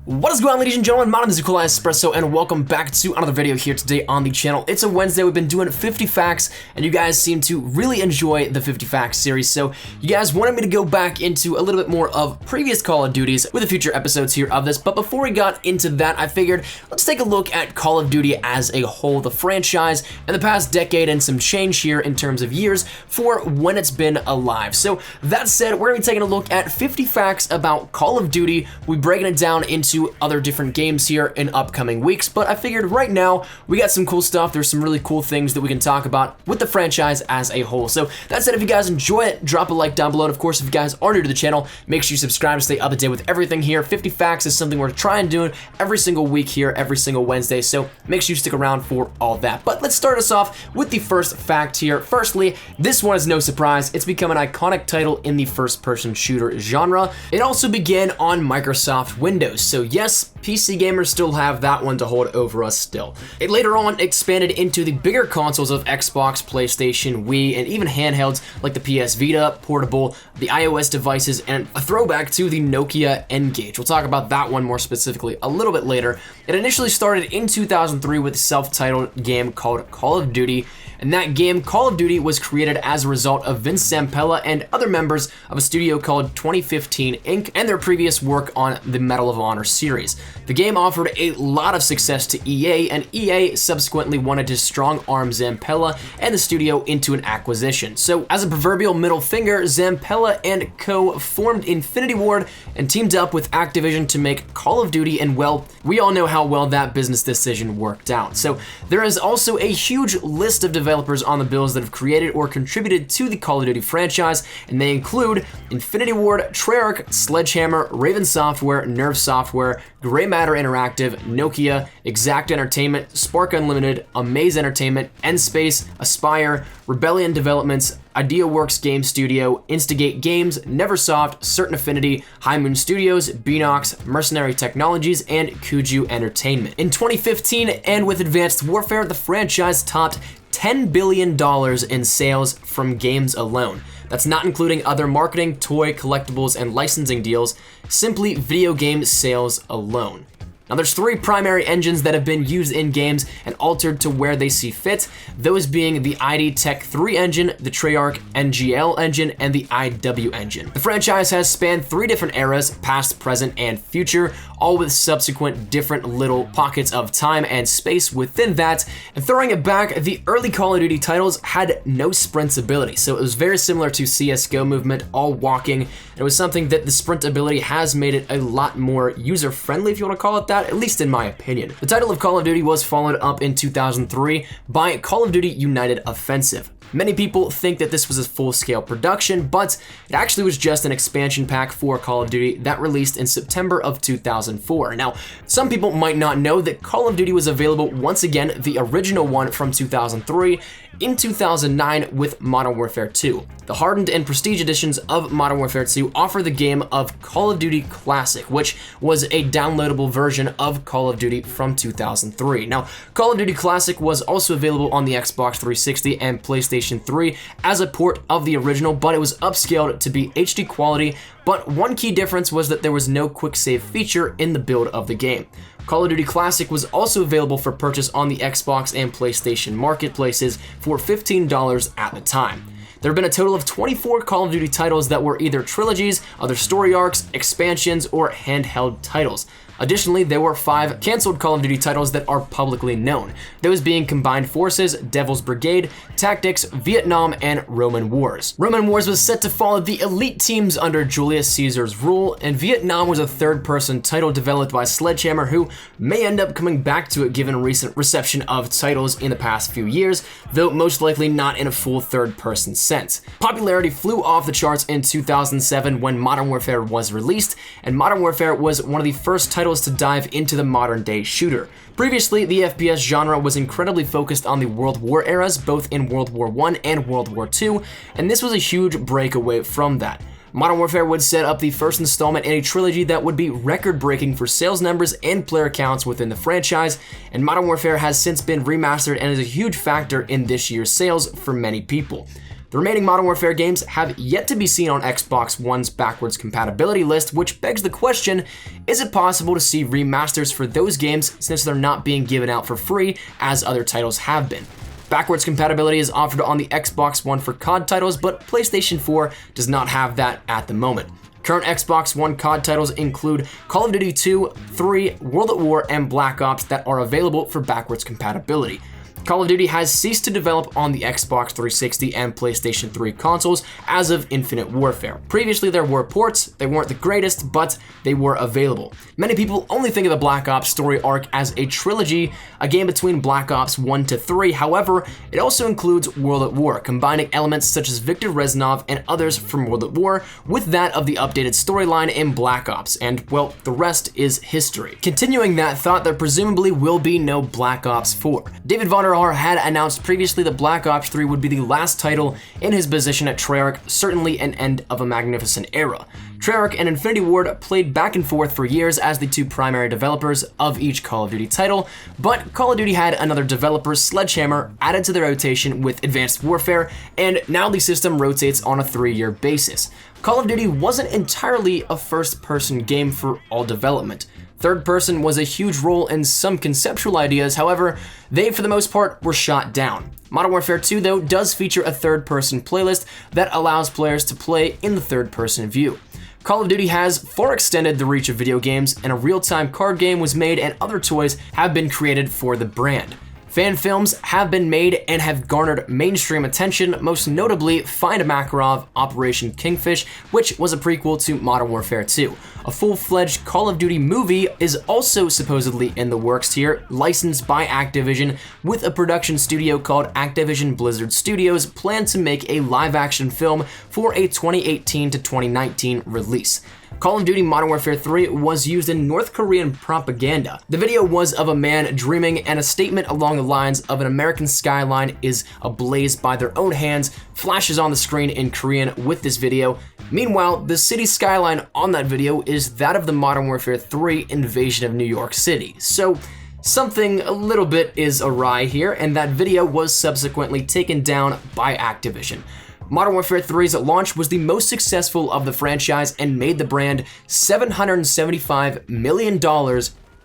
What is going on, ladies and gentlemen? My name is Nikolai Espresso, and welcome back to another video here today on the channel. It's a Wednesday. We've been doing 50 facts, and you guys seem to really enjoy the 50 facts series. So you guys wanted me to go back into a little bit more of previous Call of Duties with the future episodes here of this. But before we got into that, I figured let's take a look at Call of Duty as a whole, the franchise, and the past decade and some change here in terms of years for when it's been alive. So that said, we're gonna be taking a look at 50 facts about Call of Duty. We're breaking it down into other different games here in upcoming weeks, but I figured right now we got some cool stuff. There's some really cool things that we can talk about with the franchise as a whole. So that said, if you guys enjoy it, drop a like down below. And of course, if you guys are new to the channel, make sure you subscribe to stay up to date with everything here. 50 facts is something we're trying to do every single week here, every single Wednesday. So make sure you stick around for all that. But let's start us off with the first fact here. Firstly, this one is no surprise. It's become an iconic title in the first-person shooter genre. It also began on Microsoft Windows. So yes, PC gamers still have that one to hold over us still. It later on expanded into the bigger consoles of Xbox, PlayStation, Wii, and even handhelds like the PS Vita, portable, the iOS devices, and a throwback to the Nokia N-Gage. We'll talk about that one more specifically a little bit later. It initially started in 2003 with a self-titled game called Call of Duty, and that game, Call of Duty, was created as a result of Vince Zampella and other members of a studio called 2015 Inc. and their previous work on the Medal of Honor series. The game offered a lot of success to EA, and EA subsequently wanted to strong-arm Zampella and the studio into an acquisition. So, as a proverbial middle finger, Zampella and co. formed Infinity Ward and teamed up with Activision to make Call of Duty, and well, we all know how well that business decision worked out. So, there is also a huge list of developers on the bills that have created or contributed to the Call of Duty franchise, and they include Infinity Ward, Treyarch, Sledgehammer, Raven Software, Nerve Software, Grey Matter Interactive, Nokia, Exact Entertainment, Spark Unlimited, Amaze Entertainment, N-Space, Aspire, Rebellion Developments, IdeaWorks Game Studio, Instigate Games, Neversoft, Certain Affinity, High Moon Studios, Beanox, Mercenary Technologies, and Kuju Entertainment. In 2015, and with Advanced Warfare, the franchise topped $10 billion in sales from games alone. That's not including other marketing, toy, collectibles, and licensing deals, simply video game sales alone. Now there's three primary engines that have been used in games and altered to where they see fit, those being the ID Tech 3 engine, the Treyarch NGL engine, and the IW engine. The franchise has spanned three different eras, past, present, and future, all with subsequent different little pockets of time and space within that. And throwing it back, the early Call of Duty titles had no sprint ability, so it was very similar to CSGO movement, all walking. It was something that the sprint ability has made it a lot more user-friendly, if you want to call it that, at least in my opinion. The title of Call of Duty was followed up in 2003 by Call of Duty United Offensive. Many people think that this was a full-scale production, but it actually was just an expansion pack for Call of Duty that released in September of 2004. Now, some people might not know that Call of Duty was available once again, the original one from 2003, in 2009 with Modern Warfare 2. The hardened and prestige editions of Modern Warfare 2 offer the game of Call of Duty Classic, which was a downloadable version of Call of Duty from 2003. Now, Call of Duty Classic was also available on the Xbox 360 and PlayStation 3 as a port of the original, but it was upscaled to be HD quality. But one key difference was that there was no quick save feature in the build of the game. Call of Duty Classic was also available for purchase on the Xbox and PlayStation marketplaces for $15 at the time. There have been a total of 24 Call of Duty titles that were either trilogies, other story arcs, expansions, or handheld titles. Additionally, there were 5 canceled Call of Duty titles that are publicly known, those being Combined Forces, Devil's Brigade, Tactics, Vietnam, and Roman Wars. Roman Wars was set to follow the elite teams under Julius Caesar's rule, and Vietnam was a third-person title developed by Sledgehammer, who may end up coming back to it given recent reception of titles in the past few years, though most likely not in a full third-person sense. Popularity flew off the charts in 2007 when Modern Warfare was released, and Modern Warfare was one of the first titles to dive into the modern day shooter. Previously, the FPS genre was incredibly focused on the World War eras, both in World War I and World War II, and this was a huge breakaway from that. Modern Warfare would set up the first installment in a trilogy that would be record-breaking for sales numbers and player counts within the franchise, and Modern Warfare has since been remastered and is a huge factor in this year's sales for many people. The remaining Modern Warfare games have yet to be seen on Xbox One's backwards compatibility list, which begs the question, is it possible to see remasters for those games since they're not being given out for free as other titles have been? Backwards compatibility is offered on the Xbox One for COD titles, but PlayStation 4 does not have that at the moment. Current Xbox One COD titles include Call of Duty 2, 3, World at War, and Black Ops that are available for backwards compatibility. Call of Duty has ceased to develop on the Xbox 360 and PlayStation 3 consoles as of Infinite Warfare. Previously there were ports, they weren't the greatest, but they were available. Many people only think of the Black Ops story arc as a trilogy, a game between Black Ops 1 to 3, however, it also includes World at War, combining elements such as Viktor Reznov and others from World at War with that of the updated storyline in Black Ops, and well, the rest is history. Continuing that thought, there presumably will be no Black Ops 4. David Vonderhaar had announced previously that Black Ops 3 would be the last title in his position at Treyarch, certainly an end of a magnificent era. Treyarch and Infinity Ward played back and forth for years as the two primary developers of each Call of Duty title, but Call of Duty had another developer, Sledgehammer, added to the rotation with Advanced Warfare, and now the system rotates on a 3-year basis. Call of Duty wasn't entirely a first-person game for all development. Third person was a huge role in some conceptual ideas, however, they for the most part were shot down. Modern Warfare 2 though does feature a third person playlist that allows players to play in the third person view. Call of Duty has far extended the reach of video games, and a real-time card game was made and other toys have been created for the brand. Fan films have been made and have garnered mainstream attention, most notably Find Makarov Operation Kingfish, which was a prequel to Modern Warfare 2. A full-fledged Call of Duty movie is also supposedly in the works here, licensed by Activision, with a production studio called Activision Blizzard Studios planned to make a live-action film for a 2018 to 2019 release. Call of Duty Modern Warfare 3 was used in North Korean propaganda. The video was of a man dreaming, and a statement along the lines of an American skyline is ablaze by their own hands flashes on the screen in Korean with this video. Meanwhile, the city skyline on that video is that of the Modern Warfare 3 invasion of New York City. So something a little bit is awry here, and that video was subsequently taken down by Activision. Modern Warfare 3's launch was the most successful of the franchise and made the brand $775 million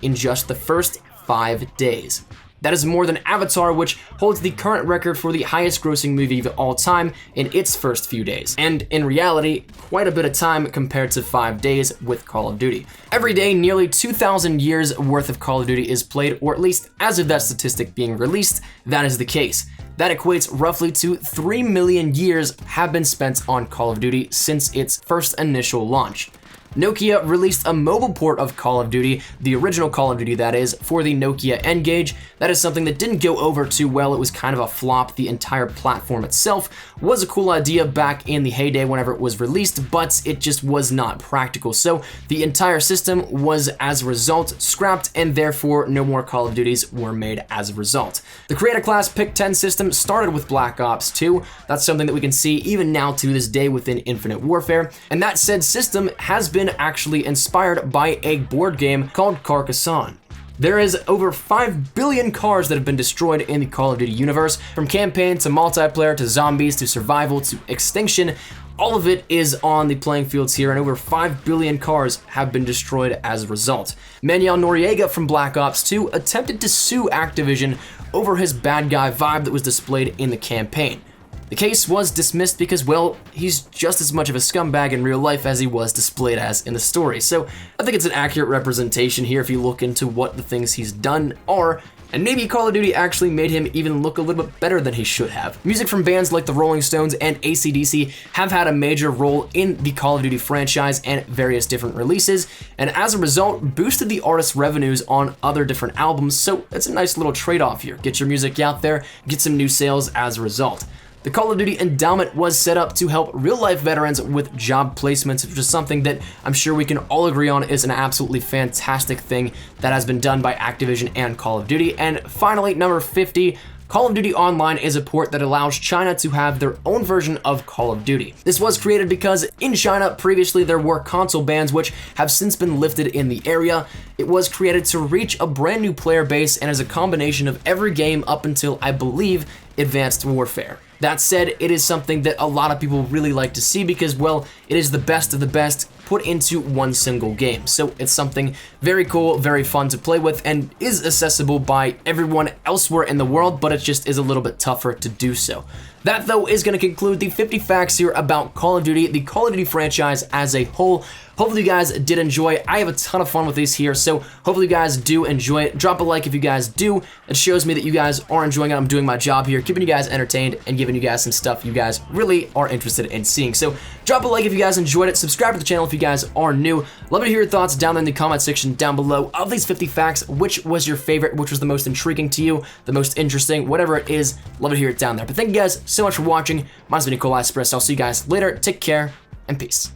in just the first 5 days. That is more than Avatar, which holds the current record for the highest grossing movie of all time in its first few days. And in reality, quite a bit of time compared to 5 days with Call of Duty. Every day, nearly 2,000 years worth of Call of Duty is played, or at least as of that statistic being released, that is the case. That equates roughly to 3 million years have been spent on Call of Duty since its first initial launch. Nokia released a mobile port of Call of Duty, the original Call of Duty that is, for the Nokia N-Gage. That is something that didn't go over too well. It was kind of a flop. The entire platform itself was a cool idea back in the heyday whenever it was released, but it just was not practical. So the entire system was, as a result, scrapped, and therefore no more Call of Duties were made as a result. The Creator Class Pick-10 system started with Black Ops 2. That's something that we can see even now to this day within Infinite Warfare. And that said system has been actually inspired by a board game called Carcassonne. There is over 5 billion cars that have been destroyed in the Call of Duty universe, from campaign to multiplayer to zombies to survival to extinction. All of it is on the playing fields here, and over 5 billion cars have been destroyed as a result. Manuel Noriega from Black Ops 2 attempted to sue Activision over his bad guy vibe that was displayed in the campaign. The case was dismissed because, well, he's just as much of a scumbag in real life as he was displayed as in the story. So I think it's an accurate representation here if you look into what the things he's done are, and maybe Call of Duty actually made him even look a little bit better than he should have. Music from bands like the Rolling Stones and AC/DC have had a major role in the Call of Duty franchise and various different releases, and as a result, boosted the artist's revenues on other different albums, so it's a nice little trade-off here. Get your music out there, get some new sales as a result. The Call of Duty Endowment was set up to help real-life veterans with job placements, which is something that I'm sure we can all agree on is an absolutely fantastic thing that has been done by Activision and Call of Duty. And finally, number 50, Call of Duty Online is a port that allows China to have their own version of Call of Duty. This was created because in China, previously there were console bans which have since been lifted in the area. It was created to reach a brand new player base and is a combination of every game up until, I believe, Advanced Warfare. That said, it is something that a lot of people really like to see because, well, it is the best of the best put into one single game. So it's something very cool, very fun to play with, and is accessible by everyone elsewhere in the world, but it just is a little bit tougher to do so. That, though, is going to conclude the 50 facts here about Call of Duty, the Call of Duty franchise as a whole. Hopefully you guys did enjoy it. I have a ton of fun with these here, so hopefully you guys do enjoy it. Drop a like if you guys do. It shows me that you guys are enjoying it. I'm doing my job here, keeping you guys entertained and giving you guys some stuff you guys really are interested in seeing. So drop a like if you guys enjoyed it. Subscribe to the channel if you guys are new. Love to hear your thoughts down in the comment section down below. Of these 50 facts, which was your favorite? Which was the most intriguing to you? The most interesting? Whatever it is, love to hear it down there. But thank you guys so much for watching. My name's been Nikolai Espresso. I'll see you guys later. Take care and peace.